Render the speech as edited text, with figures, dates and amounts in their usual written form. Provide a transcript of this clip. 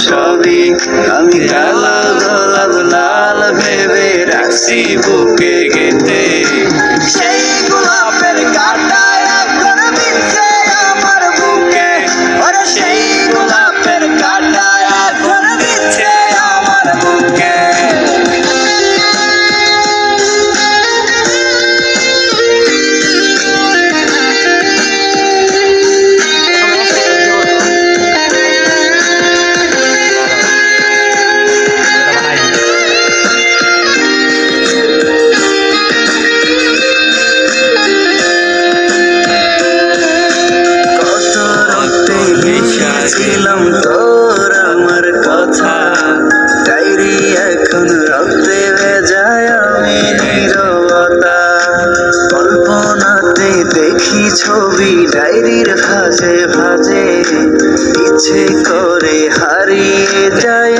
সবই আমি লাল গোলাপ লাল ভেবে রাখছি বুকে গেতে। সেই গোলাপের কাঁটায় এখন বিঁধছে আমার বুকে, ওরে সেই গোলাপের কাঁটায় এখন বিঁধছে আমার বুকে। ছিলাম তোর আমার কথা, ডায়েরি এখন রক্তে ভেজায় আমি নীরবতা। কল্পনাতে দেখি ছবি ডায়েরির ভাঁজে ভাঁজে, ইচ্ছে করে হারিয়ে যায়